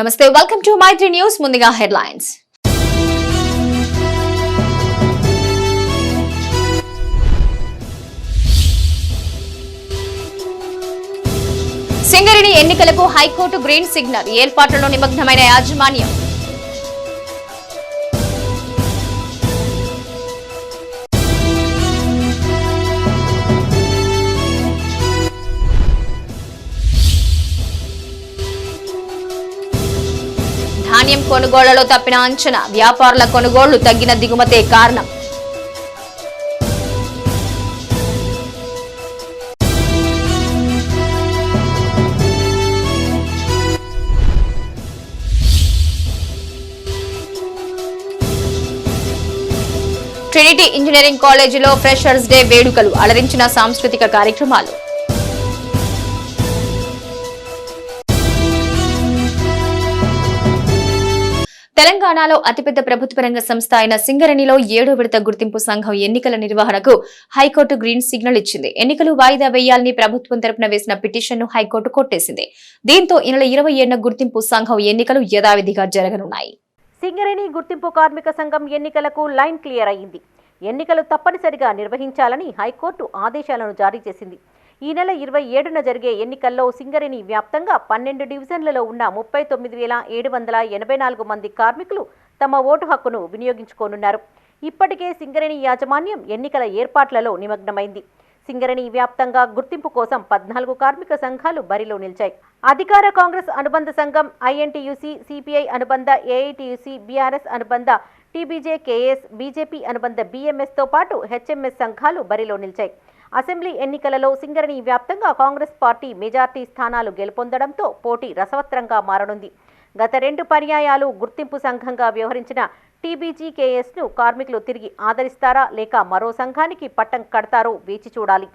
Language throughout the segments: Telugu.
నమస్తే వెల్కమ్ టు మైత్రి న్యూస్. ముందుగా హెడ్లైన్స్. సింగరేణి ఎన్నికలకు హైకోర్టు గ్రీన్ సిగ్నల్, ఏర్పాట్లలో నిమగ్నమైన యాజమాన్యం. ధాన్యం కొనుగోళ్లలో తప్పిన అంచనా, వ్యాపారుల కొనుగోళ్లు తగ్గిన దిగుమతే కారణం. ట్రినిటీ ఇంజనీరింగ్ కాలేజీలో ఫ్రెషర్స్ డే వేడుకలు, అలరించిన సాంస్కృతిక కార్యక్రమాలు. తెలంగాణలో అతిపెద్ద ప్రభుత్వ రంగ సంస్థ అయిన సింగరేణిలో 7వ విడత గుర్తింపు సంఘం ఎన్నికల నిర్వహణకు హైకోర్టు గ్రీన్ సిగ్నల్ ఇచ్చింది. ఎన్నికలు వాయిదా వేయాలని ప్రభుత్వం తరపున వేసిన పిటిషన్ను హైకోర్టు కొట్టేసింది. దీంతో ఈ నెల 27న గుర్తింపు సంఘం ఎన్నికలు యథావిధిగా జరగనున్నాయి. సింగరేణి గుర్తింపు కార్మిక సంఘం ఎన్నికలకు లైన్ క్లియర్ అయింది. ఎన్నికలు తప్పనిసరిగా నిర్వహించాలని హైకోర్టు ఆదేశాలను జారీ చేసింది. ఈ నెల 27న జరిగే ఎన్నికల్లో సింగరేణి వ్యాప్తంగా 12 డివిజన్లలో ఉన్న 39,784 మంది కార్మికులు తమ ఓటు హక్కును వినియోగించుకోనున్నారు. ఇప్పటికే సింగరేణి యాజమాన్యం ఎన్నికల ఏర్పాట్లలో నిమగ్నమైంది. సింగరేణి వ్యాప్తంగా గుర్తింపు కోసం 14 కార్మిక సంఘాలు బరిలో నిలిచాయి. అధికార కాంగ్రెస్ అనుబంధ సంఘం ఐఎన్టీయూసీ, సిపిఐ అనుబంధ ఏఐటీయూసీ, బీఆర్ఎస్ అనుబంధ టీబీజేకేఎస్, బీజేపీ అనుబంధ బీఎంఎస్తో పాటు హెచ్ఎంఎస్ సంఘాలు బరిలో నిలిచాయి. అసెంబ్లీ ఎన్నికలలో సింగరేణి వ్యాప్తంగా కాంగ్రెస్ పార్టీ మెజార్టీ స్థానాలు గెలుపొందడంతో పోటీ రసవత్రంగా మారనుంది. గత 2 పర్యాయాలు గుర్తింపు సంఘంగా వ్యవహరించిన టీబీజీకేఎస్ను కార్మికులు తిరిగి ఆదరిస్తారా లేక మరో సంఘానికి పట్టం కడతారో వేచి చూడాలి.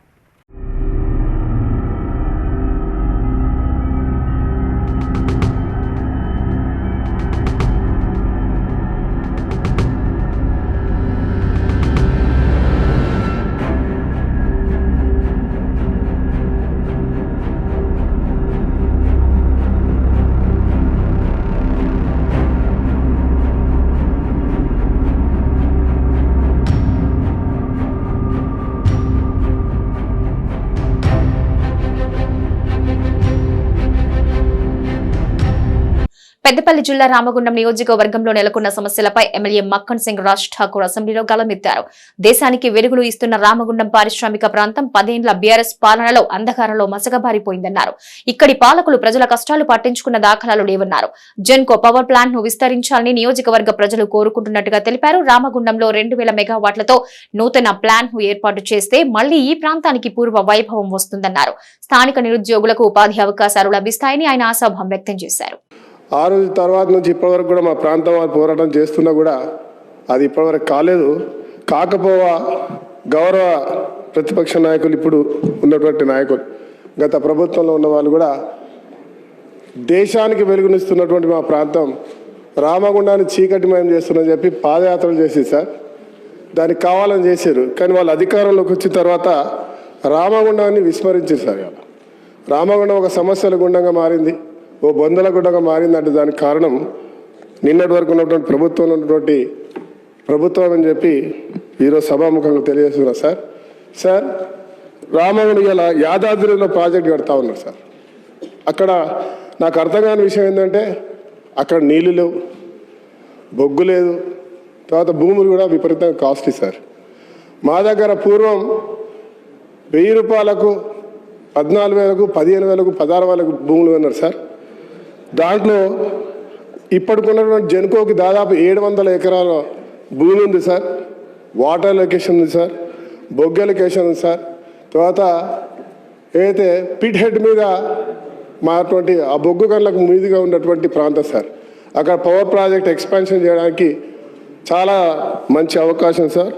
పెద్దపల్లి జిల్లా రామగుండం నియోజకవర్గంలో నెలకొన్న సమస్యలపై ఎమ్మెల్యే మక్కన్ సింగ్ రాజ్ ఠాకూర్ అసెంబ్లీలో గళమెత్తారు. దేశానికి వెలుగులు ఇస్తున్న రామగుండం పారిశ్రామిక ప్రాంతం 10 ఏళ్ల బీఆర్ఎస్ పాలనలో అంధకారంలో మసకబారిపోయిందన్నారు. ఇక్కడి పాలకులు ప్రజల కష్టాలు పట్టించుకున్న దాఖలాలు లేవన్నారు. జెన్కో పవర్ ప్లాంట్ ను విస్తరించాలని నియోజకవర్గ ప్రజలు కోరుకుంటున్నట్టుగా తెలిపారు. రామగుండంలో 2000 మెగావాట్లతో నూతన ప్లాంట్ ను ఏర్పాటు చేస్తే మళ్లీ ఈ ప్రాంతానికి పూర్వ వైభవం వస్తుందన్నారు. స్థానిక నిరుద్యోగులకు ఉపాధి అవకాశాలు లభిస్తాయని ఆయన ఆశాభావం వ్యక్తం చేశారు. ఆ రోజు తర్వాత నుంచి ఇప్పటివరకు కూడా మా ప్రాంతం వారు పోరాటం చేస్తున్నా కూడా అది ఇప్పటివరకు కాలేదు. కాకపోవా గౌరవ ప్రతిపక్ష నాయకులు, ఇప్పుడు ఉన్నటువంటి నాయకులు, గత ప్రభుత్వంలో ఉన్న వాళ్ళు కూడా దేశానికి వెలుగునిస్తున్నటువంటి మా ప్రాంతం రామగుండాన్ని చీకటిమయం చేస్తున్నారని చెప్పి పాదయాత్రలు చేసి సార్ దానికి కావాలని చేశారు. కానీ వాళ్ళు అధికారంలోకి వచ్చిన తర్వాత రామగుండాన్ని విస్మరించారు సార్. రామగుండం ఒక సమస్యల గుండంగా మారింది, ఓ బొందల గుండంగా మారిందంటే దానికి కారణం నిన్నటి వరకు ఉన్నటువంటి ప్రభుత్వంలో ఉన్నటువంటి ప్రభుత్వం అని చెప్పి ఈరోజు సభాముఖంగా తెలియజేస్తున్నా సార్ రామగుండం ఇలా యాదాద్రిలో ప్రాజెక్ట్ కడతా ఉన్నారు సార్. అక్కడ నాకు అర్థం కాని విషయం ఏంటంటే అక్కడ నీళ్ళు లేవు, బొగ్గు లేదు, తర్వాత భూములు కూడా విపరీతంగా కాస్ట్లీ సార్. మా దగ్గర పూర్వం 1000 రూపాయలకు 14,000కు 15,000కు 16,000కు భూములు ఉన్నారు సార్. దాంట్లో ఇప్పటికున్నటువంటి జెన్కోకి దాదాపు 700 ఎకరాల భూమి ఉంది సార్. వాటర్ లొకేషన్ ఉంది సార్, బొగ్గు లొకేషన్ ఉంది సార్. తర్వాత ఏదైతే పిట్ హెడ్ మీద మాటువంటి ఆ బొగ్గు గన్లకు మీదుగా ఉన్నటువంటి ప్రాంతం సార్. అక్కడ పవర్ ప్రాజెక్ట్ ఎక్స్పాన్షన్ చేయడానికి చాలా మంచి అవకాశం సార్.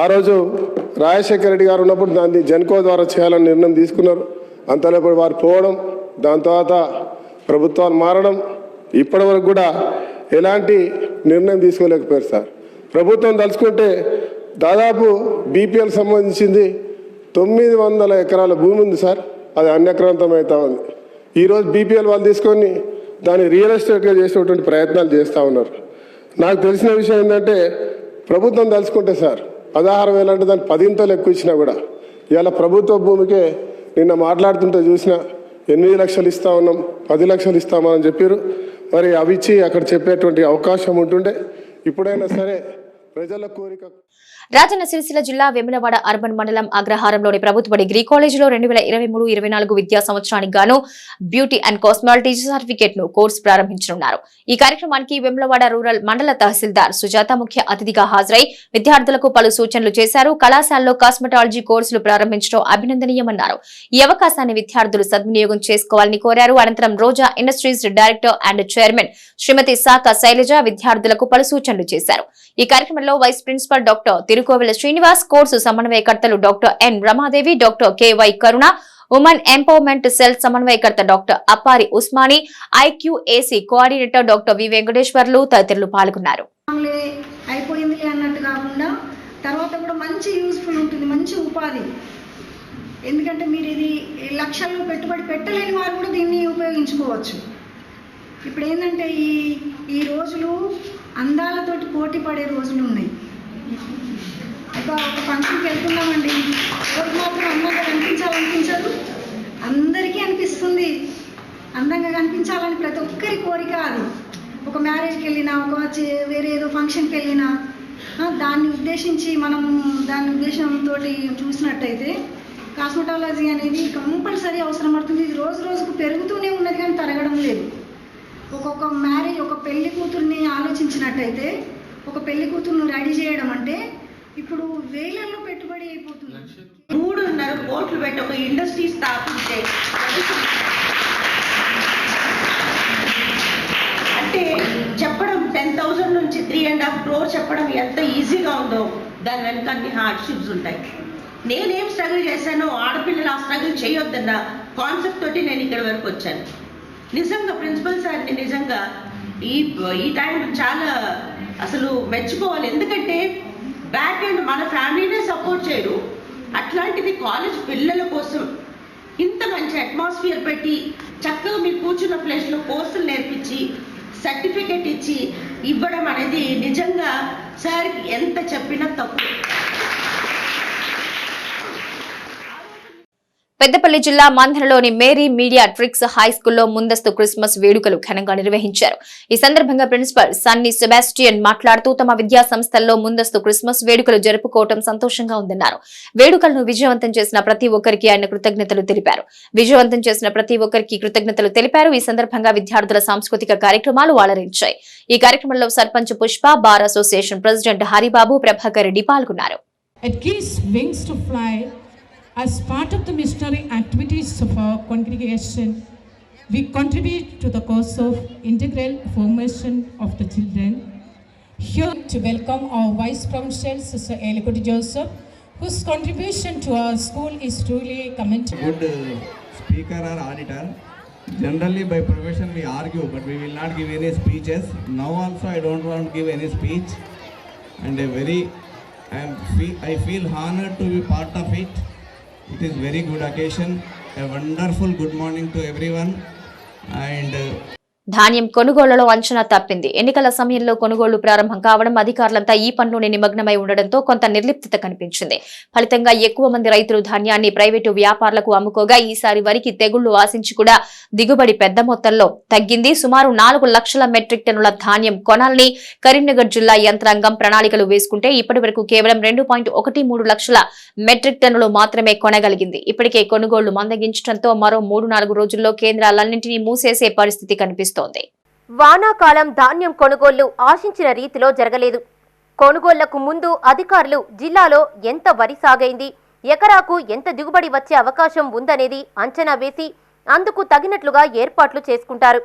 ఆ రోజు రాజశేఖర రెడ్డి గారు ఉన్నప్పుడు దాన్ని జెన్కో ద్వారా చేయాలని నిర్ణయం తీసుకున్నారు. అంతలోపు వారు పోవడం, దాని తర్వాత ప్రభుత్వాలు మారడం, ఇప్పటి వరకు కూడా ఎలాంటి నిర్ణయం తీసుకోలేకపోయారు సార్. ప్రభుత్వం తలుచుకుంటే దాదాపు బీపీఎల్ సంబంధించింది 900 ఎకరాల భూమి ఉంది సార్. అది అన్యక్రాంతం అవుతా ఉంది. ఈరోజు బీపీఎల్ వాళ్ళు తీసుకొని దాన్ని రియల్ ఎస్టేట్గా చేసేటువంటి ప్రయత్నాలు చేస్తూ ఉన్నారు. నాకు తెలిసిన విషయం ఏంటంటే ప్రభుత్వం తలుచుకుంటే సార్ 16,000 అంటే దాన్ని 10 ఎక్కువ ఇచ్చినా కూడా ఇవాళ ప్రభుత్వ భూమికే నిన్న మాట్లాడుతుంటే చూసిన 8 లక్షలు ఇస్తా ఉన్నాం, 10 లక్షలు ఇస్తామని చెప్పారు. మరి అవి ఇచ్చి అక్కడ చెప్పేటువంటి అవకాశం ఉంటుండే. ఇప్పుడైనా సరే ప్రజల కోరిక. రాజన్న సిరిసిల్ల జిల్లా వేములవాడ అర్బన్ మండలం అగ్రహారంలోని ప్రభుత్వ డిగ్రీ కాలేజీలో 2023-24 విద్యా సంవత్సరానికి గాను బ్యూటీ అండ్ కాస్మెటాలజీ సర్టిఫికేట్ ను కోర్సు ప్రారంభించనున్నారు. ఈ కార్యక్రమానికి వేములవాడ రూరల్ మండల తహసీల్దార్ సుజాత ముఖ్య అతిథిగా హాజరై విద్యార్థులకు పలు సూచనలు చేశారు. కళాశాలలో కాస్మెటాలజీ కోర్సులు ప్రారంభించడం అభినందనీయమన్నారు. ఈ అవకాశాన్ని విద్యార్థులు సద్వినియోగం చేసుకోవాలని కోరారు. అనంతరం Roja industries director and chairman Srimathi Saka Sailaja విద్యార్థులకు పలు సూచనలు చేశారు. ఈ కార్యక్రమంలో vice principal doctor Tirukovela Srinivas, course సమన్వయకర్తలు doctor N Ramadevi, doctor K Y Karuna, women empowerment cell సమన్వయకర్త doctor Appari Usmani, IQAC coordinator doctor V Venkateswarlu తదితరులు పాల్గొన్నారు. అయిపోయింది అన్నట్టు కాకుండా తర్వాత కూడా మంచి యూస్ఫుల్ ఉంటుంది, మంచి ఉపాధి. ఎందుకంటే మీరు ఇది లక్షల్లో పెట్టుబడి పెట్టలేని వారు కూడా దీన్ని ఉపయోగించుకోవచ్చు. ఇప్పుడు ఏంటంటే ఈ రోజులు అందాలతోటి పోటీ పడే రోజులు ఉన్నాయి. ఒక ఫంక్షన్కి వెళ్తున్నామండి, ఎవరికి మాత్రం అందంగా కనిపించాలనిపించదు, అందరికీ అనిపిస్తుంది అందంగా కనిపించాలని ప్రతి ఒక్కరి కోరిక. అది ఒక మ్యారేజ్కి వెళ్ళినా, వేరే ఏదో ఫంక్షన్కి వెళ్ళినా దాన్ని ఉద్దేశించి మనం దాని ఉద్దేశంతో చూసినట్టయితే కాస్మెటాలజీ అనేది కంపల్సరీ అవసరం పడుతుంది. ఇది రోజు రోజుకు పెరుగుతూనే ఉన్నది కానీ తరగడం లేదు. ఒక్కొక్క మ్యారేజ్, ఒక పెళ్లి కూతుర్ని ఆలోచించినట్టయితే ఒక పెళ్లి కూతుర్ని రెడీ చేయడం అంటే ఇప్పుడు వేలల్లో పెట్టుబడి అయిపోతుంది. 3.5 కోట్లు పెట్టి ఒక ఇండస్ట్రీ స్థాపిస్తే అంటే చెప్పడం 10,000 నుంచి 3.5 crore చెప్పడం ఎంత ఈజీగా ఉందో దాని వెనక అన్ని హార్డ్షిప్స్ ఉంటాయి. నేనేం స్ట్రగుల్ చేశానో ఆడపిల్లలు ఆ స్ట్రగుల్ చేయొద్దన్న కాన్సెప్ట్ తోటి నేను ఇక్కడ వరకు వచ్చాను. నిజంగా ప్రిన్సిపల్ సార్ని నిజంగా ఈ టైం చాలా అసలు మెచ్చుకోవాలి. ఎందుకంటే బ్యాక్ అండ్ మన ఫ్యామిలీనే సపోర్ట్ చేయరు, అట్లాంటిది కాలేజ్ పిల్లల కోసం ఇంత మంచి అట్మాస్ఫియర్ పెట్టి చక్కగా మీరు కూర్చున్న ప్లేస్లో కోర్సులు నేర్పించి సర్టిఫికెట్ ఇచ్చి ఇవ్వడం అనేది నిజంగా సార్కి ఎంత చెప్పినా తక్కువ. పెద్దపల్లి జిల్లా మంథనలోని మేరీ మీడియా ట్రిక్స్ హై స్కూల్లో ముందస్తు క్రిస్మస్ వేడుకలు ఘనంగా నిర్వహించారు. ఈ సందర్భంగా ప్రిన్సిపల్ సన్నీ సెబాస్టియన్ మాట్లాడుతూ తమ విద్యా సంస్థల్లో ముందస్తు క్రిస్మస్ వేడుకలు జరుపుకోవడం సంతోషంగా ఉందన్నారు. వేడుకలను విజయవంతం చేసిన ప్రతి ఒక్కరికి ఆయన కృతజ్ఞతలు తెలిపారు. ఈ సందర్భంగా విద్యార్థుల సాంస్కృతిక కార్యక్రమాలు అలరించాయి. ఈ కార్యక్రమంలో sarpanch Pushpa, bar association president Haribabu, Prabhakar Reddy పాల్గొన్నారు. As part of the missionary activities of our congregation, we contribute to the cause of integral formation of the children. Here to welcome our Vice Principal, Sister Elikoti Joseph, whose contribution to our school is truly commendable. Good speaker or auditor. Generally by profession we argue, but we will not give any speeches. Now also I don't want to give any speech, and I feel honored to be part of it. It is very good occasion. A wonderful good morning to everyone. And ధాన్యం కొనుగోళ్లలో అంచనా తప్పింది. ఎన్నికల సమయంలో కొనుగోళ్లు ప్రారంభం కావడం, అధికారులంతా ఈ పనిలోనే నిమగ్నమై ఉండడంతో కొంత నిర్లిప్తత కనిపించింది. ఫలితంగా ఎక్కువ మంది రైతులు ధాన్యాన్ని ప్రైవేటు వ్యాపారులకు అమ్ముకోగా ఈసారి వరికి తెగుళ్లు ఆశించి కూడా దిగుబడి పెద్ద మొత్తంలో తగ్గింది. సుమారు 4 లక్షల మెట్రిక్ టన్నుల ధాన్యం కొనాలని కరీంనగర్ జిల్లా యంత్రాంగం ప్రణాళికలు వేసుకుంటే ఇప్పటి వరకు కేవలం 2.13 లక్షల మెట్రిక్ టన్నులు మాత్రమే కొనగలిగింది. ఇప్పటికే కొనుగోళ్లు మందగించడంతో మరో 3-4 రోజుల్లో కేంద్రాలన్నింటినీ మూసేసే పరిస్థితి కనిపిస్తోంది. వానాకాలం ధాన్యం కొనుగోళ్లు ఆశించిన రీతిలో జరగలేదు. కొనుగోళ్లకు ముందు అధికారులు జిల్లాలో ఎంత వరి సాగైంది, ఎకరాకు ఎంత దిగుబడి వచ్చే అవకాశం ఉందనేది అంచనా వేసి అందుకు తగినట్లుగా ఏర్పాట్లు చేసుకుంటారు.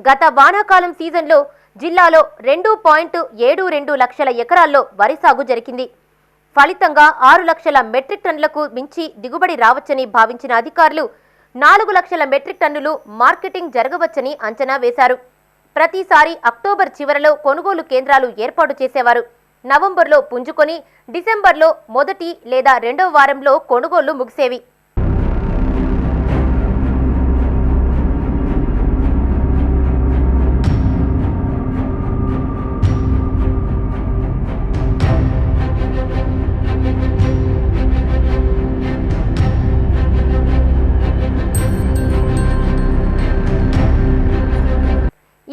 గత వానాకాలం సీజన్లో జిల్లాలో 2.72 లక్షల ఎకరాల్లో వరి సాగు జరిగింది. ఫలితంగా 6 లక్షల మెట్రిక్ టన్నులకు మించి దిగుబడి రావచ్చని భావించిన అధికారులు 4 లక్షల మెట్రిక్ టన్నులు మార్కెటింగ్ జరగవచ్చని అంచనా వేశారు. ప్రతిసారి అక్టోబర్ చివరలో కొనుగోలు కేంద్రాలు ఏర్పాటు చేసేవారు. నవంబర్లో పుంజుకొని డిసెంబర్లో మొదటి లేదా రెండవ వారంలో కొనుగోళ్లు ముగిసేవి.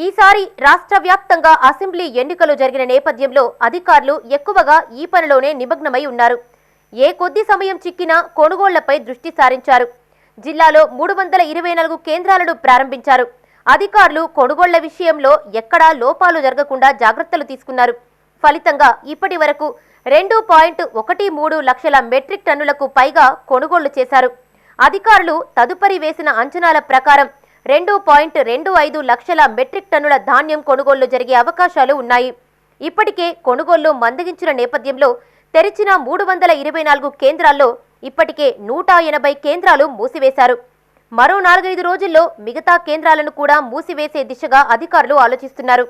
ఈసారి రాష్ట్ర వ్యాప్తంగా అసెంబ్లీ ఎన్నికలు జరిగిన నేపథ్యంలో అధికారులు ఎక్కువగా ఈ పనిలోనే నిమగ్నమై ఉన్నారు. ఏ కొద్ది సమయం చిక్కినా కొనుగోళ్లపై దృష్టి సారించారు. జిల్లాలో 324 కేంద్రాలను ప్రారంభించారు. అధికారులు కొనుగోళ్ల విషయంలో ఎక్కడా లోపాలు జరగకుండా జాగ్రత్తలు తీసుకున్నారు. ఫలితంగా ఇప్పటి వరకు 2.13 లక్షల మెట్రిక్ టన్నులకు పైగా కొనుగోళ్లు చేశారు. అధికారులు తదుపరి వేసిన అంచనాల ప్రకారం 2.25 లక్షల మెట్రిక్ టన్నుల ధాన్యం కొనుగోళ్లు జరిగే అవకాశాలు ఉన్నాయి. ఇప్పటికే కొనుగోళ్లు మందగించిన నేపథ్యంలో తెరిచిన 324 కేంద్రాల్లో ఇప్పటికే 180 కేంద్రాలు మూసివేశారు. మరో 4-5 రోజుల్లో మిగతా కేంద్రాలను కూడా మూసివేసే దిశగా అధికారులు ఆలోచిస్తున్నారు.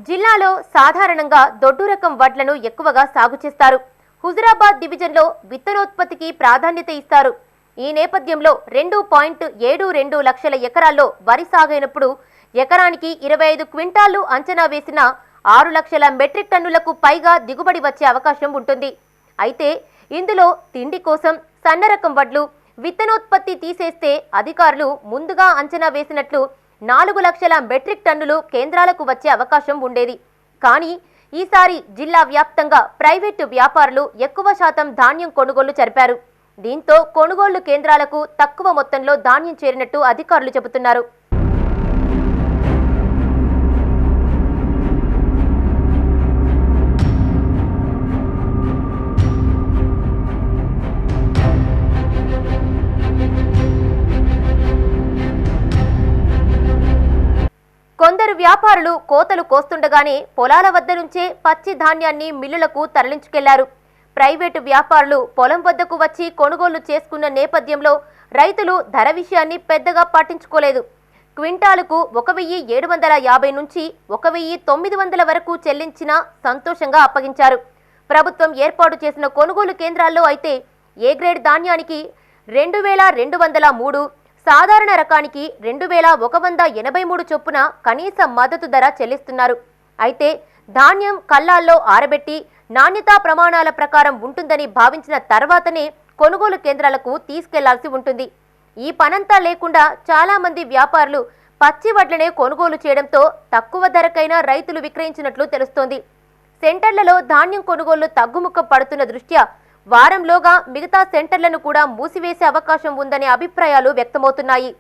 జిల్లాలో సాధారణంగా దొడ్డు రకం వడ్లను ఎక్కువగా సాగు చేస్తారు. హుజురాబాద్ డివిజన్లో విత్తనోత్పత్తికి ప్రాధాన్యత ఇస్తారు. ఈ నేపథ్యంలో 2.72 లక్షల ఎకరాల్లో వరి సాగైనప్పుడు ఎకరానికి 25 క్వింటాళ్లు అంచనా వేసిన 6 లక్షల మెట్రిక్ టన్నులకు పైగా దిగుబడి వచ్చే అవకాశం ఉంటుంది. అయితే ఇందులో తిండి కోసం సన్న రకం వడ్లు విత్తనోత్పత్తి తీసేస్తే అధికారులు ముందుగా అంచనా వేసినట్లు 4 లక్షల మెట్రిక్ టన్నులు కేంద్రాలకు వచ్చే అవకాశం ఉండేది. కానీ ఈసారి జిల్లా వ్యాప్తంగా ప్రైవేటు వ్యాపారులు ఎక్కువ శాతం ధాన్యం కొనుగోలు జరిపారు. దీంతో కొనుగోళ్లు కేంద్రాలకు తక్కువ మొత్తంలో ధాన్యం చేరినట్టు అధికారులు చెబుతున్నారు. కొందరు వ్యాపారులు కోతలు కోస్తుండగానే పొలాల వద్ద నుంచే పచ్చి ధాన్యాన్ని మిల్లులకు తరలించుకెళ్లారు. ప్రైవేటు వ్యాపారులు పొలం వద్దకు వచ్చి కొనుగోలు చేసుకున్న నేపథ్యంలో రైతులు ధర విషయాన్ని పెద్దగా పట్టించుకోలేదు. క్వింటాలుకు 1,750 నుంచి 1,900 వరకు చెల్లించినా సంతోషంగా అప్పగించారు. ప్రభుత్వం ఏర్పాటు చేసిన కొనుగోలు కేంద్రాల్లో అయితే ఏ గ్రేడ్ ధాన్యానికి 2,203, సాధారణ రకానికి 2,183 చొప్పున కనీస మద్దతు ధర చెల్లిస్తున్నారు. అయితే ధాన్యం కల్లాల్లో ఆరబెట్టి నాణ్యతా ప్రమాణాల ప్రకారం ఉంటుందని భావించిన తర్వాతనే కొనుగోలు కేంద్రాలకు తీసుకెళ్లాల్సి ఉంటుంది. ఈ పనంతా లేకుండా చాలా మంది వ్యాపారులు పచ్చి వడ్లనే కొనుగోలు చేయడంతో తక్కువ ధరకైనా రైతులు విక్రయించినట్లు తెలుస్తోంది. సెంటర్లలో ధాన్యం కొనుగోళ్లు తగ్గుముఖం పడుతున్న దృష్ట్యా వారంలోగా మిగతా సెంటర్లను కూడా మూసివేసే అవకాశం ఉందనే అభిప్రాయాలు వ్యక్తమవుతున్నాయి.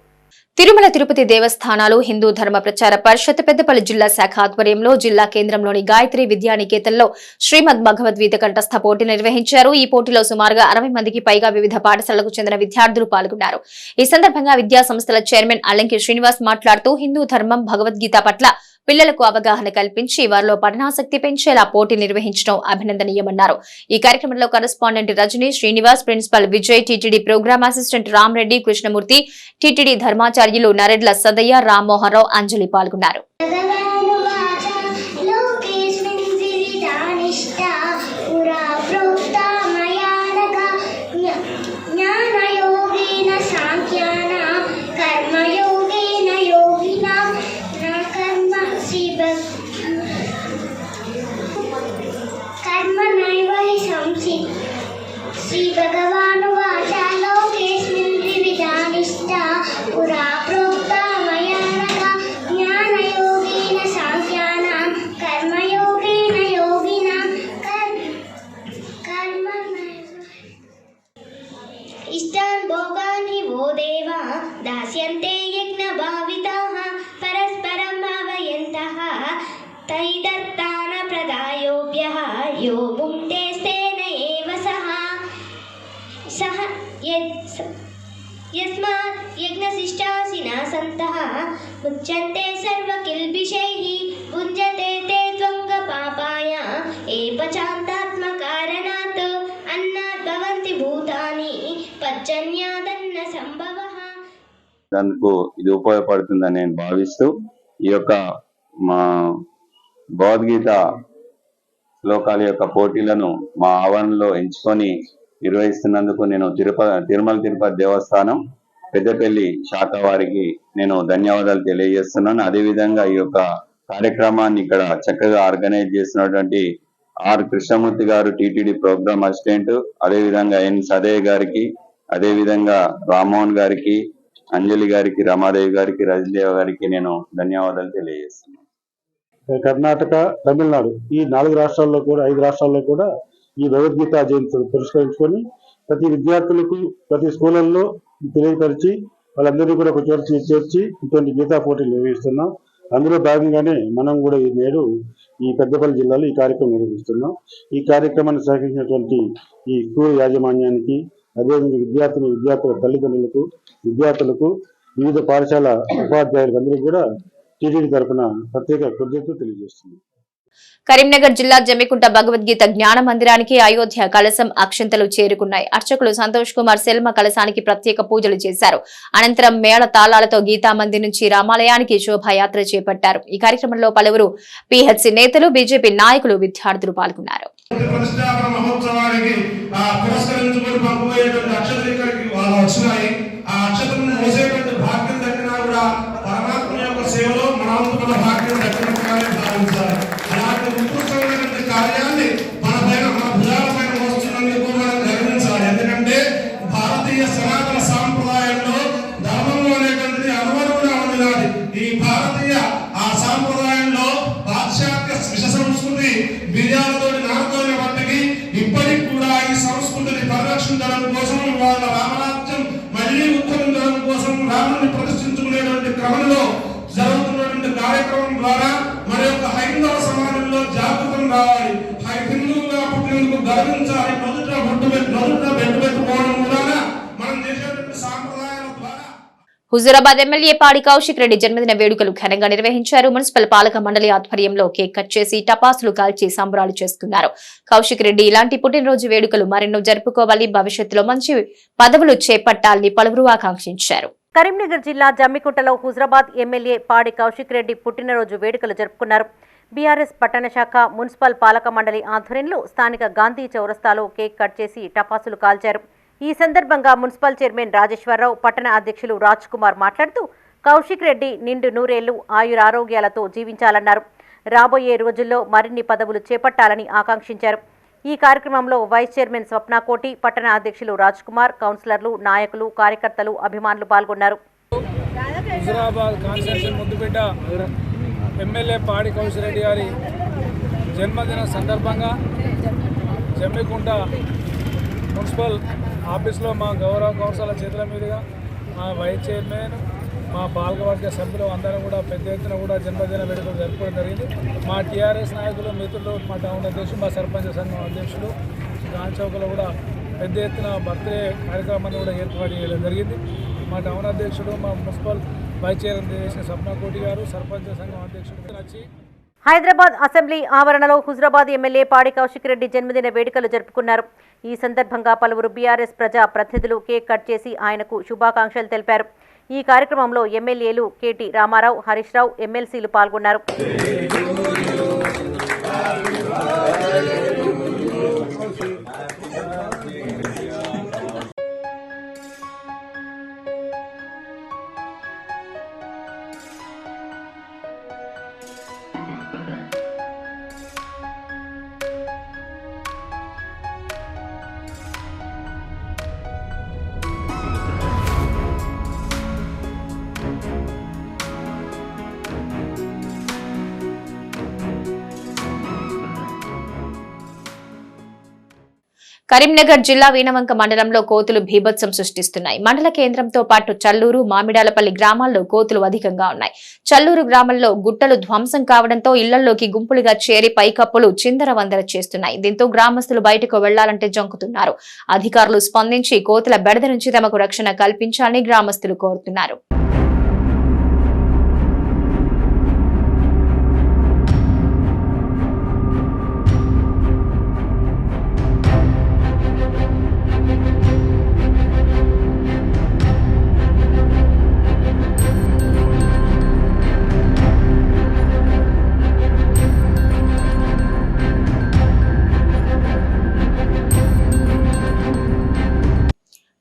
తిరుమల తిరుపతి దేవస్థానాలు హిందూ ధర్మ ప్రచార పరిషత్ పెద్దపల్లి జిల్లా శాఖ ఆధ్వర్యంలో జిల్లా కేంద్రంలోని గాయత్రి విద్యానికేతన్లో శ్రీమద్ భగవద్గీత కంఠస్థ పోటీ నిర్వహించారు. ఈ పోటీలో సుమారుగా 60 మందికి పైగా వివిధ పాఠశాలలకు చెందిన విద్యార్థులు పాల్గొన్నారు. ఈ సందర్భంగా విద్యా సంస్థల చైర్మన్ అల్లంకి శ్రీనివాస్ మాట్లాడుతూ హిందూ ధర్మం భగవద్గీత పట్ల పిల్లలకు అవగాహన కల్పించి వారిలో పఠనాసక్తి పెంచేలా పోటీ నిర్వహించడం అభినందనీయమన్నారు. ఈ కార్యక్రమంలో correspondent Rajani, Srinivas, principal Vijay, TTD programme assistant Ramareddy, Krishnamurthy, TTD ధర్మాచార్యులు నరెడ్ల సదయ్య, రామ్మోహన్రావు, అంజలి పాల్గొన్నారు. श्री भगवानुवाच लोकेऽस्मिन् त्रिविधा पुरा प्रोक्ता मया नघ ज्ञानयोगेन सांख्यानां कर्मयोगेन योगिनां इष्टान् भोगान् हि वो देवा दास्यन्ते यज्ञभाविताः परस्परं भावयन्तः तैदत्तान प्रदायोऽभ्यः यो मुक्तेस्तेन एव सः यस्मात् यज्ञशिष्टासिना सन्तः मुच्यन्ते सर्वकिल्बिषैः भुञ्जते ते त्वङ्गपापाय एपचान्तात्मकारणात् अन्नात् भवन्ति भूतानि पर्जन्यादन्न संभवः. అందుకు ఇది ఉపయోగపడుతుందని నేను భావిస్తూ ఈ యొక్క మా భగవద్గీత శ్లోకాల యొక్క పోటీలను మా ఆవరణలో ఎంచుకొని నిర్వహిస్తున్నందుకు నేను తిరుమల తిరుపతి దేవస్థానం పెద్దపల్లి శాఖ వారికి నేను ధన్యవాదాలు తెలియజేస్తున్నాను. అదేవిధంగా ఈ యొక్క కార్యక్రమాన్ని ఇక్కడ చక్కగా ఆర్గనైజ్ చేసినటువంటి ఆర్ కృష్ణమూర్తి గారు టీటీడీ ప్రోగ్రామ్ అసిస్టెంట్, అదేవిధంగా ఎన్ సదయ్య గారికి, అదేవిధంగా రామ్మోహన్ గారికి, అంజలి గారికి, రమాదేవి గారికి, రజదేవ గారికి నేను ధన్యవాదాలు తెలియజేస్తున్నాను. కర్ణాటక, తమిళనాడు ఈ 4 రాష్ట్రాల్లో కూడా 5 రాష్ట్రాల్లో కూడా ఈ భగవద్గీత జయంతిని పురస్కరించుకొని ప్రతి విద్యార్థులకు ప్రతి స్కూళ్ళల్లో తెలియపరిచి వాళ్ళందరినీ కూడా ఒక చోట చేర్చి ఇటువంటి గీతా పోటీలు నిర్వహిస్తున్నాం. అందులో భాగంగానే మనం కూడా ఈ నేడు ఈ పెద్దపల్లి జిల్లాలో ఈ కార్యక్రమం నిర్వహిస్తున్నాం. ఈ కార్యక్రమాన్ని సహకరించినటువంటి ఈ స్కూల్ యాజమాన్యానికి, అదేవిధంగా విద్యార్థుల తల్లిదండ్రులకు, విద్యార్థులకు, వివిధ పాఠశాల ఉపాధ్యాయులకు అందరికీ కూడా టీటీడీ తరఫున ప్రత్యేక కృతజ్ఞతలు తెలియజేస్తున్నాం. కరీంనగర్ జిల్లా జమ్మికుంట భగవద్గీత జ్ఞాన మందిరానికి అయోధ్య కలశం అక్షింతలు చేరుకున్నాయి. అర్చకులు సంతోష్ కుమార్ సెల్మ కలశానికి ప్రత్యేక పూజలు చేశారు. అనంతరం మేళ తాళాలతో గీతా మందిర్ నుంచి రామాలయానికి శోభాయాత్ర చేపట్టారు. ఈ కార్యక్రమంలో పలువురు పిహెచ్సి నేతలు, బీజేపీ నాయకులు, విద్యార్థులు పాల్గొన్నారు. కార్యాన్ని మన భుజాల పైన మోస్తున్నందుకు మనం గర్వించాలి. ఎందుకంటే భారతీయ సనాతన సాంప్రదాయంలో ధర్మంలో అనేటువంటిది అనువనువుగా ఉన్నది. ఈ భారతీయ ఆ సాంప్రదాయంలో పాశ్చాత్య విష సంస్కృతి బీజాలతోటి నాటుతోనే బట్టి ఇప్పటికి కూడా ఈ సంస్కృతిని పరిరక్షించడం కోసం, వాళ్ళ రామరాజ్యం మళ్లీ ఉత్తరించడం కోసం రాముని ప్రతిష్ఠించుకునేటువంటి క్రమంలో జరుగుతున్నటువంటి కార్యక్రమం ద్వారా మరి యొక్క హైందవ సమాజంలో జాగృతం రావాలి. హిందువుగా పుట్టినందుకు గర్వించాలి. మొదట బెట్టు పెట్టుకోవడం ద్వారా మనం చేసేటువంటి సాంప్రదాయాల ద్వారా. హుజూరాబాద్ ఎమ్మెల్యే పాడి కౌశిక్ రెడ్డి జన్మదిన వేడుకలు ఘనంగా నిర్వహించారు. మున్సిపల్ పాలక మండలి ఆధ్వర్యంలో కేక్ కట్ చేసి టపాసులు కాల్చి సంబరాలు చేసుకున్నారు. కౌశిక్ రెడ్డి ఇలాంటి పుట్టినరోజు వేడుకలు మరెన్నో జరుపుకోవాలి, భవిష్యత్తులో మంచి పదవులు చేపట్టాలని పలువురు ఆకాంక్షించారు. కరీంనగర్ జిల్లా జమ్మికుంటలో హుజూరాబాద్ ఎమ్మెల్యే పాడి కౌశిక్ రెడ్డి పుట్టినరోజు వేడుకలు జరుపుకున్నారు. బీఆర్ఎస్ పట్టణ శాఖ మున్సిపల్ పాలక మండలి ఆధ్వర్యంలో స్థానిక గాంధీ చౌరస్తాలో కేక్ కట్ చేసి టపాసులు కాల్చారు. ఈ సందర్భంగా మున్సిపల్ చైర్మన్ రాజేశ్వరరావు, పట్టణ అధ్యక్షులు రాజ్ కుమార్ మాట్లాడుతూ కౌశిక్ రెడ్డి నిండు నూరేళ్లు ఆయురారోగ్యాలతో జీవించాలన్నారు. రాబోయే రోజుల్లో మరిన్ని పదవులు చేపట్టాలని ఆకాంక్షించారు. ఈ కార్యక్రమంలో వైస్ చైర్మన్ స్వప్న కోటి, పట్టణ అధ్యక్షులు రాజ్ కుమార్, కౌన్సిలర్లు, నాయకులు, కార్యకర్తలు, అభిమానులు పాల్గొన్నారు. హుజూరాబాద్ కాన్స్టిట్యూన్సీ ముద్దుబిడ్డ ఎమ్మెల్యే పాడి కౌశిక్ రెడ్డి గారి జన్మదిన సందర్భంగా జమ్మికుంట మున్సిపల్ ఆఫీస్లో మా గౌరవ కౌన్సిలర్ చేతుల మీదుగా మా వైస్ చైర్మన్, మా పాలకవర్గ సభ్యులు అందరూ కూడా పెద్ద ఎత్తున కూడా జన్మదిన వేడుకలు జరుపుకోవడం జరిగింది. మా టీఆర్ఎస్ నాయకులు, మిత్రులు, మా టౌన్ అధ్యక్షులు, మా సర్పంచ్ సంఘం అధ్యక్షులు గాంధీ చౌకలో కూడా పెద్ద ఎత్తున బర్త్డే కార్యక్రమాన్ని కూడా ఏర్పాటు చేయడం జరిగింది. మా టౌన్ అధ్యక్షుడు, మా మున్సిపల్ వైస్ చైర్మన్ చేసిన స్వప్న కోటి గారు, సర్పంచ్ సంఘం అధ్యక్షుడు వచ్చి హైదరాబాద్ అసెంబ్లీ ఆవరణలో హుజూరాబాద్ ఎమ్మెల్యే పాడి కౌశిక్ రెడ్డి జన్మదిన వేడుకలు జరుపుకున్నారు. ఈ సందర్భంగా పలువురు బీఆర్ఎస్ ప్రజా ప్రతినిధులు కేక్ కట్ చేసి ఆయనకు శుభాకాంక్షలు తెలిపారు. ఈ కార్యక్రమంలో ఎమ్మెల్యేలు కేటీ రామారావు, హరీష్ రావు, ఎమ్మెల్సీలు పాల్గొన్నారు. కరీంనగర్ జిల్లా వీణవంక మండలంలో కోతులు బీభత్సం సృష్టిస్తున్నాయి. మండల కేంద్రంతో పాటు చల్లూరు, మామిడాలపల్లి గ్రామాల్లో కోతులు అధికంగా ఉన్నాయి. చల్లూరు గ్రామంలో గుట్టలు ధ్వంసం కావడంతో ఇళ్లలోకి గుంపులుగా చేరి పైకప్పులు చిందరవందర చేస్తున్నాయి. దీంతో గ్రామస్తులు బయటకు వెళ్లాలంటే జంకుతున్నారు. అధికారులు స్పందించి కోతుల బెడద నుంచి తమకు రక్షణ కల్పించాలని గ్రామస్తులు కోరుతున్నారు.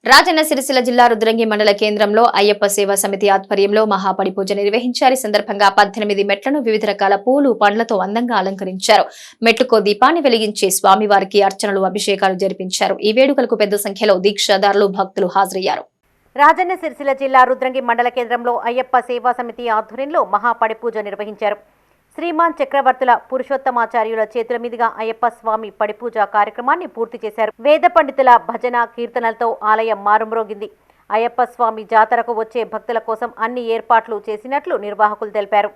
రాజన్న సిరిసిల్ల జిల్లా రుద్రంగి మండల కేంద్రంలో అయ్యప్ప సేవా సమితి ఆధ్వర్యంలో మహాపడి పూజ నిర్వహించారు. ఈ సందర్భంగా 18 మెట్లను వివిధ రకాల పూలు పండ్లతో అందంగా అలంకరించారు. మెట్లుకో దీపాన్ని వెలిగించి స్వామివారికి అర్చనలు అభిషేకాలు జరిపించారు. ఈ వేడుకలకు పెద్ద సంఖ్యలో దీక్షాదారులు భక్తులు హాజరయ్యారు. రాజన్న సిరిసిల్ల జిల్లా రుద్రంగి మండల కేంద్రంలో అయ్యప్ప సేవా సమితి ఆధ్వర్యంలో మహాపడి పూజ నిర్వహించారు. శ్రీమాన్ చక్రవర్తుల పురుషోత్తమాచార్యుల చేతుల మీదుగా అయ్యప్ప స్వామి పడిపూజ కార్యక్రమాన్ని పూర్తి చేశారు. వేద పండితుల భజన కీర్తనలతో ఆలయం మారుమ్రోగింది. అయ్యప్ప స్వామి జాతరకు వచ్చే భక్తుల కోసం అన్ని ఏర్పాట్లు చేసినట్లు నిర్వాహకులు తెలిపారు.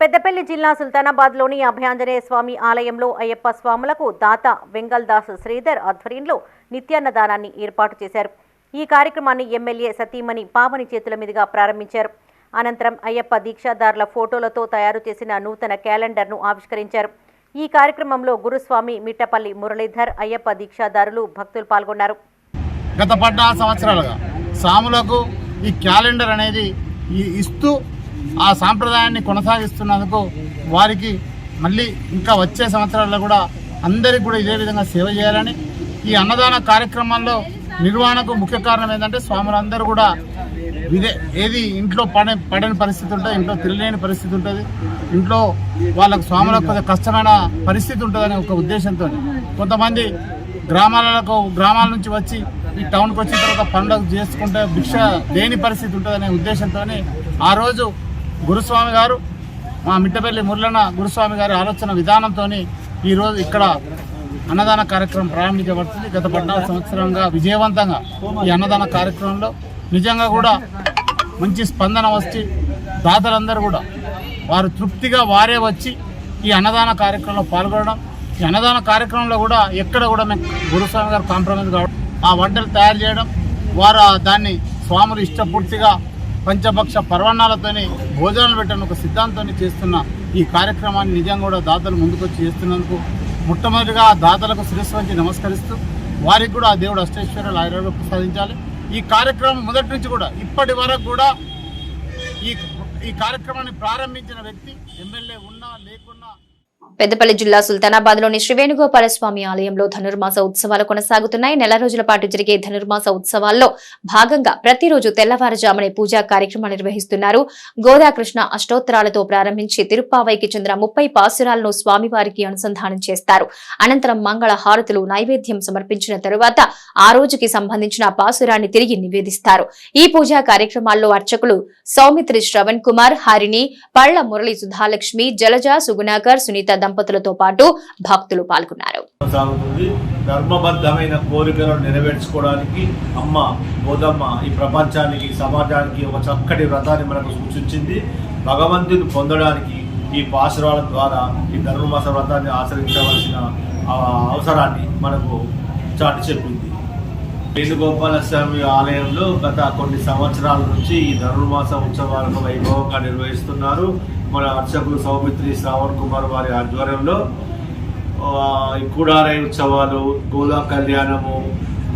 పెద్దపల్లి జిల్లా సుల్తానాబాద్లోని అభయాంజనేయ స్వామి ఆలయంలో అయ్యప్ప స్వాములకు దాత వెంగల్ దాస్ శ్రీధర్ ఆధ్వర్యంలో నిత్యాన్నదానాన్ని ఏర్పాటు చేశారు. ఈ కార్యక్రమాన్ని ఎమ్మెల్యే సతీమణి పావని చేతుల మీదుగా ప్రారంభించారు. అనంతరం అయ్యప్ప దీక్షాదారుల ఫోటోలతో తయారు చేసిన నూతన క్యాలెండర్ను ఆవిష్కరించారు. ఈ కార్యక్రమంలో గురుస్వామి మిట్టపల్లి మురళీధర్, అయ్యప్ప దీక్షాదారులు, భక్తులు పాల్గొన్నారు. గత 14 సంవత్సరాలుగా సాములకు ఈ క్యాలెండర్ అనేది ఇస్తూ ఆ సాంప్రదాయాన్ని కొనసాగిస్తున్నందుకు వారికి మళ్ళీ ఇంకా వచ్చే సంవత్సరాల్లో కూడా అందరికీ కూడా ఇదే విధంగా సేవ చేయాలని, ఈ అన్నదాన కార్యక్రమాల్లో నిర్వహణకు ముఖ్య కారణం ఏంటంటే స్వాములందరూ కూడా ఏది ఇంట్లో పడని పరిస్థితి ఉంటుంది, ఇంట్లో తిరగలేని పరిస్థితి ఉంటుంది, ఇంట్లో వాళ్ళకు స్వాములకు కొద్దిగా కష్టమైన పరిస్థితి ఉంటుందనే ఒక ఉద్దేశంతో కొంతమంది గ్రామాల నుంచి వచ్చి ఈ టౌన్కి వచ్చిన తర్వాత పండుగ చేసుకుంటే భిక్ష లేని పరిస్థితి ఉంటుందనే ఉద్దేశంతో ఆ రోజు గురుస్వామి గారు, మా మిట్టపల్లి మురళన్న గురుస్వామి గారి ఆలోచన విధానంతో ఈరోజు ఇక్కడ అన్నదాన కార్యక్రమం ప్రారంభించబడుతుంది. గత 14 సంవత్సరంగా విజయవంతంగా ఈ అన్నదాన కార్యక్రమంలో నిజంగా కూడా మంచి స్పందన వచ్చి దాతలందరూ కూడా వారు తృప్తిగా వారే వచ్చి ఈ అన్నదాన కార్యక్రమంలో పాల్గొనడం, ఈ అన్నదాన కార్యక్రమంలో కూడా ఎక్కడ కూడా మేము గురుస్వామి గారు కాంప్రమైజ్ కావడం, ఆ వంటలు తయారు చేయడం, వారు దాన్ని స్వాములు ఇష్టపూర్తిగా పంచభక్ష పర్వణాలతోని భోజనాలు పెట్టని ఒక సిద్ధాంతాన్ని చేస్తున్న ఈ కార్యక్రమాన్ని నిజంగా కూడా దాతలు ముందుకొచ్చి చేస్తున్నందుకు మొట్టమొదటిగా దాతలకు శిరస్సు వంచి నమస్కరిస్తూ వారికి కూడా ఆ దేవుడు అష్టైశ్వర్యాలు ఆయుర్వేదం ప్రసాదించాలి. ఈ కార్యక్రమం మొదటి నుంచి కూడా ఇప్పటి వరకు కూడా ఈ కార్యక్రమాన్ని ప్రారంభించిన వ్యక్తి ఎమ్మెల్యే ఉన్నా లేకున్నా. పెద్దపల్లి జిల్లా సుల్తానాబాద్ లోని శ్రీ వేణుగోపాల స్వామి ఆలయంలో ధనుర్మాస ఉత్సవాలు కొనసాగుతున్నాయి. నెల రోజుల పాటు జరిగే ధనుర్మాస ఉత్సవాల్లో భాగంగా ప్రతిరోజు తెల్లవారుజామునే పూజా కార్యక్రమాలు నిర్వహిస్తున్నారు. గోదాకృష్ణ అష్టోత్తరాలతో ప్రారంభించి తిరుప్పావైకి చెందిన 30 పాసురాలను స్వామివారికి అనుసంధానం చేస్తారు. అనంతరం మంగళ హారతులు నైవేద్యం సమర్పించిన తరువాత ఆ రోజుకి సంబంధించిన పాసురాన్ని తిరిగి నివేదిస్తారు. ఈ పూజా కార్యక్రమాల్లో అర్చకులు సౌమిత్రి శ్రవణ్ కుమార్, హరిణి, పళ్ల మురళి సుధాలక్ష్మి, జలజ, సుగుణాకర్, సునీత దంపతులతో పాటు భక్తులు పాల్గొన్నారు. ధర్మబద్ధమైన కోరికలను నెరవేర్చుకోవడానికి అమ్మ గోదమ్మ ఈ ప్రపంచానికి, సమాజానికి ఒక చక్కటి వ్రతాన్ని మనకు సూచించింది. భగవంతుని పొందడానికి ఈ పాశురాల ద్వారా ఈ ధనుర్మాస వ్రతాన్ని ఆచరించవలసిన అవసరాన్ని మనకు చాటి చెప్పింది. వేణుగోపాల స్వామి ఆలయంలో గత కొన్ని సంవత్సరాల నుంచి ఈ ధనుర్మాస ఉత్సవాలను వైభవంగా నిర్వహిస్తున్నారు. మన అర్చకులు సౌమిత్రి శ్రావణ్ కుమార్ వారి ఆధ్వర్యంలో కూడారై ఉత్సవాలు, గోదా కళ్యాణము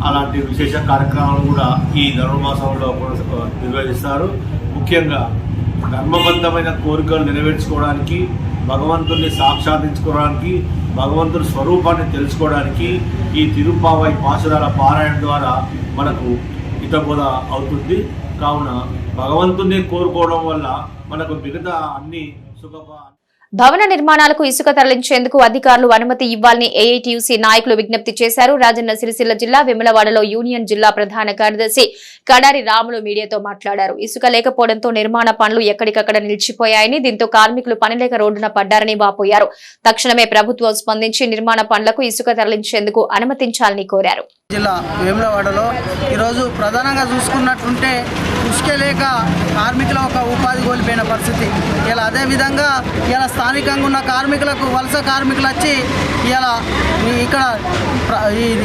అలాంటి విశేష కార్యక్రమాలు కూడా ఈ ధనుర్మాసంలో నిర్వహిస్తారు. ముఖ్యంగా ధర్మబద్ధమైన కోరికలు నెరవేర్చుకోవడానికి, భగవంతుని సాక్షాత్కరించుకోవడానికి, భగవంతుని స్వరూపాన్ని తెలుసుకోవడానికి ఈ తిరుప్పావై పాశురాల పారాయణ ద్వారా మనకు హితబోధ అవుతుంది. కావున భగవంతుని కోరుకోవడం వల్ల మనకు మిగతా అన్ని భవన నిర్మాణాలకు ఇసుక తరలించేందుకు అధికారులు అనుమతి ఇవ్వాలని ఏఐటీయూసీ నాయకులు విజ్ఞప్తి చేశారు. రాజన్న సిరిసిల్ల జిల్లా వెములవాడలో యూనియన్ జిల్లా ప్రధాన కార్యదర్శి కడారి రాములు మీడియాతో మాట్లాడారు. ఇసుక లేకపోవడంతో నిర్మాణ పనులు ఎక్కడికక్కడ నిలిచిపోయాయని, దీంతో కార్మికులు పనిలేక రోడ్డున పడ్డారని వాపోయారు. తక్షణమే ప్రభుత్వం స్పందించి నిర్మాణ పనులకు ఇసుక తరలించేందుకు అనుమతించాలని కోరారు. జిల్లా వేములవాడలో ఈరోజు ప్రధానంగా చూసుకున్నట్టుంటే ఇసుక లేక కార్మికుల ఒక ఉపాధి కోల్పోయిన పరిస్థితి. ఇలా అదేవిధంగా ఇలా స్థానికంగా ఉన్న కార్మికులకు వలస కార్మికులు వచ్చి ఇలా ఇక్కడ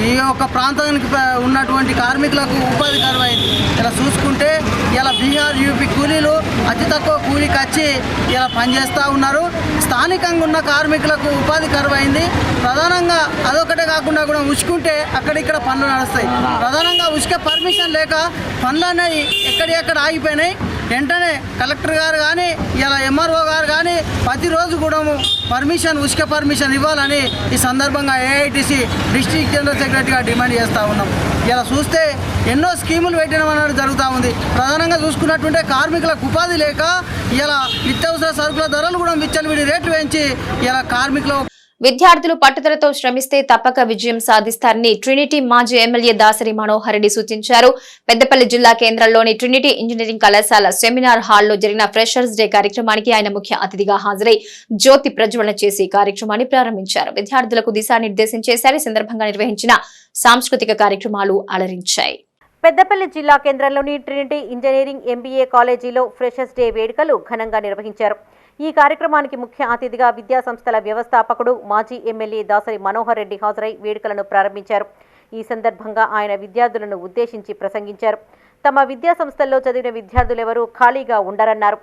ఈ యొక్క ప్రాంతానికి ఉన్నటువంటి కార్మికులకు ఉపాధి కరువైంది. ఇలా చూసుకుంటే ఇలా బీహార్ యూపీ కూలీలు అతి తక్కువ కూలీకి వచ్చి ఇలా పనిచేస్తూ ఉన్నారు. స్థానికంగా ఉన్న కార్మికులకు ఉపాధి కరువైంది. ప్రధానంగా అదొకటే కాకుండా కూడా ఉసుకుంటే అక్కడిక్కడ పనులు నడుస్తాయి. ప్రధానంగా ఉసుక పర్మిషన్ లేక పనులు అనేవి ఎక్కడెక్కడ ఆగిపోయినాయి. వెంటనే కలెక్టర్ గారు కానీ ఇలా ఎంఆర్ఓ గారు కానీ ప్రతిరోజు కూడా ఉసుక పర్మిషన్ ఇవ్వాలని ఈ సందర్భంగా ఏఐటీసీ డిస్ట్రిక్ట్ జనరల్ సెక్రటరీగా డిమాండ్ చేస్తూ ఉన్నాం. ఇలా చూస్తే ఎన్నో స్కీములు పెట్టడం అనేది జరుగుతూ ఉంది. ప్రధానంగా చూసుకున్నట్టుంటే కార్మికులకు ఉపాధి లేక ఇలా నిత్యావసర సరుకుల ధరలు కూడా విచ్చలవిడి రేట్లు పెంచి ఇలా కార్మికులు విద్యార్థులు పట్టుదలతో శ్రమిస్తే తప్పక విజయం సాధిస్తారని ట్రినిటీ మాజీ ఎమ్మెల్యే దాసరి మనోహర్ రెడ్డి సూచించారు. పెద్దపల్లి జిల్లా కేంద్రంలోని ట్రినిటీ ఇంజనీరింగ్ కళాశాల సెమినార్ హాల్లో జరిగిన ఫ్రెషర్స్ డే కార్యక్రమానికి ఆయన ముఖ్య అతిథిగా హాజరై జ్యోతి ప్రజ్వలన చేసి కార్యక్రమాన్ని ప్రారంభించారు. విద్యార్థులకు దిశానిర్దేశం చేశారు. ఈ సందర్భంగా నిర్వహించిన సాంస్కృతిక కార్యక్రమాలు అలరించాయి. పెద్దపల్లి జిల్లా కేంద్రంలోని ట్రినిటీ ఇంజనీరింగ్ ఎంబీఏ కాలేజీలో ఫ్రెషర్స్ డే వేడుకలు ఘనంగా నిర్వహించారు. ఈ కార్యక్రమానికి ముఖ్య అతిథిగా విద్యా సంస్థల వ్యవస్థాపకుడు మాజీ ఎమ్మెల్యే దాసరి మనోహర్ రెడ్డి హాజరై వేడుకలను ప్రారంభించారు. ఈ సందర్భంగా ఆయన విద్యార్థులను ఉద్దేశించి ప్రసంగించారు. తమ విద్యా సంస్థల్లో చదివిన విద్యార్థులెవరూ ఖాళీగా ఉండరన్నారు.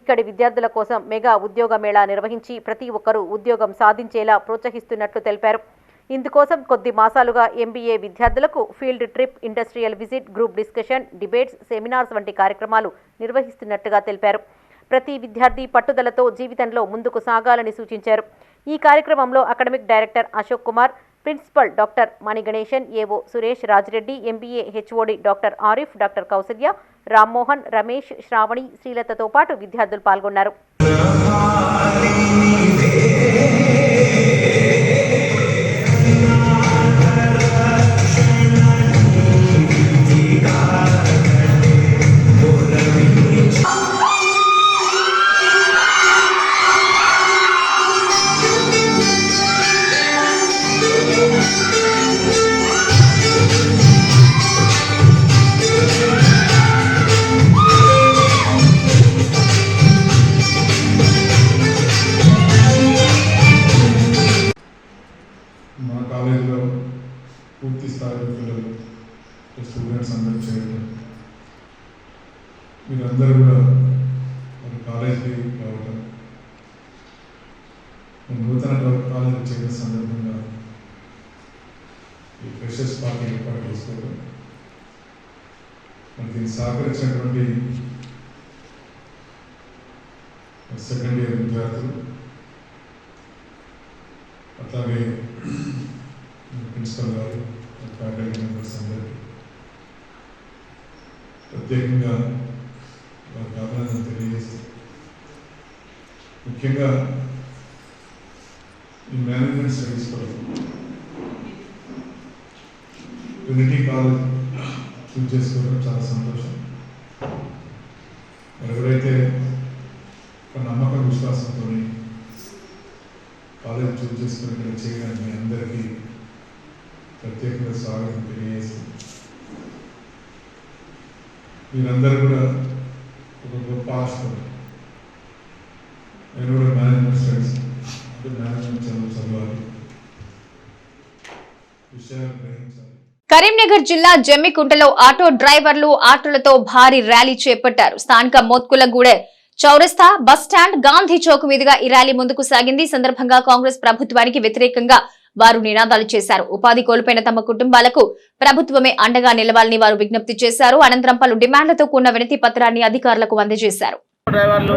ఇక్కడి విద్యార్థుల కోసం మెగా ఉద్యోగ మేళా నిర్వహించి ప్రతి ఒక్కరూ ఉద్యోగం సాధించేలా ప్రోత్సహిస్తున్నట్లు తెలిపారు. ఇందుకోసం కొద్ది మాసాలుగా ఎంబీఏ విద్యార్థులకు field trip, industrial visit, group discussion, debates, seminars వంటి కార్యక్రమాలు నిర్వహిస్తున్నట్టుగా తెలిపారు. ప్రతి విద్యార్థి పట్టుదలతో జీవితంలో ముందుకు సాగాలని సూచించారు. ఈ కార్యక్రమంలో academic director Ashok Kumar, principal doctor Maniganesan, AO Suresh Rajireddy, MBA HOD doctor Arif, doctor Kousalya, Rammohan, Ramesh, Sravani, శ్రీలతతో పాటు విద్యార్థులు పాల్గొన్నారు. మా కాలేజీలో పూర్తి స్థాయి పిల్లలు స్టూడెంట్స్ అందరూ చేయడం, మీరందరూ కూడా మన కాలేజీకి రావడం, నూతన కాలేజీ చేయడం సందర్భంగా ఈ ఫ్రెషర్స్ పార్టీ ఏర్పాటు చేసుకోవడం, మనకి సహకరించినటువంటి సెకండ్ ఇయర్ విద్యార్థులు, అట్లాగే ప్రిన్సిపల్ గారు, ఫ్యాకల్టీ మెంబర్స్ అందరికీ ప్రత్యేకంగా వారికి అభినందనలు తెలియజేస్తూ, ముఖ్యంగా ఈ మేనేజ్మెంట్ స్టడీస్ కొరకు ట్రినిటీ కాలేజ్ చూజ్ చేసుకోవడం చాలా సంతోషం. మరి ఎవరైతే ఒక నమ్మకం విశ్వాసంతో కాలేజ్ చూజ్ చేసుకుని ఇక్కడ చేయడానికి మీ అందరికీ ప్రత్యేకంగా స్వాగతం తెలియజేస్తుంది. మీరందరూ కూడా ఒక గొప్ప ఆశపడి, నేను కూడా మేనేజ్మెంట్ స్టడీస్ అంటే మేనేజ్మెంట్ చదవాలి, విషయాలు గ్రహించాలి. కరీంనగర్ జిల్లా జమ్మికుంటలో ఆటో డ్రైవర్లు ఆటోలతో భారీ ర్యాలీ చేపట్టారు. స్థానిక మోత్కులగూడె చౌరస్తా, బస్టాండ్, గాంధీ చౌక్ మీదుగా ఈ ర్యాలీ ముందుకు సాగింది. ఈ సందర్భంగా కాంగ్రెస్ ప్రభుత్వానికి వ్యతిరేకంగా వారు నినాదాలు చేశారు. ఉపాధి కోల్పోయిన తమ కుటుంబాలకు ప్రభుత్వమే అండగా నిలవాలని వారు విజ్ఞప్తి చేశారు. అనంతరం పలు డిమాండ్లతో కూడిన వినతి పత్రాన్ని అధికారులకు అందజేశారు. డ్రైవర్లు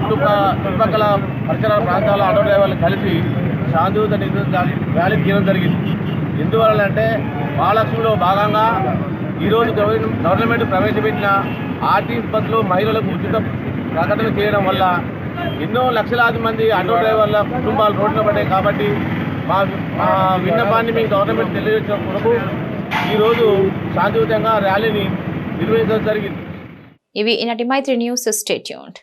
చుట్టుపక్కల పరిసర ప్రాంతాల ఆటో డ్రైవర్లు కలిపి శాంతియుత ర్యాలీ తీయడం జరిగింది. ఎందువల్లంటే మహాలక్ష్మిలో భాగంగా ఈరోజు గవర్నమెంట్ ప్రవేశపెట్టిన ఆర్టీసీ బస్సులో మహిళలకు ఉచిత ప్రకటన చేయడం వల్ల ఎన్నో లక్షలాది మంది ఆటో డ్రైవర్ల కుటుంబాలు రోడ్డున పడ్డాయి. కాబట్టి మా విన్నపాన్ని మేము గవర్నమెంట్ తెలియజేసిన కొరకు ఈరోజు శాంతియుతంగా ర్యాలీని నిర్వహించడం జరిగింది. ఇవి ఈనాటి మైత్రి న్యూస్. Stay tuned.